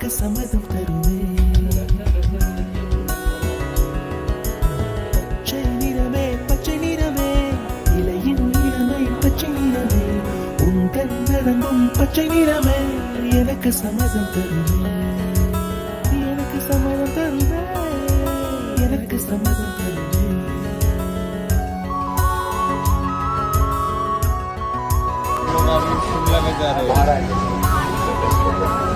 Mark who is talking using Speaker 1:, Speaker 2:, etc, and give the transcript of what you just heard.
Speaker 1: எனக்கு சம்மதம் தருவே. பச்சை நிறமே பச்சை நிறமே, இலையின் நிறமை பச்சை நிறமே, உங்கள் நடங்கும் பச்சை நிறமே, எனக்கு சம்மதம் தருவே. எனக்கு சம்மதம் தருவே, எனக்கு சம்மதம் தருவே.
Speaker 2: शिमला में जा रहे हैं।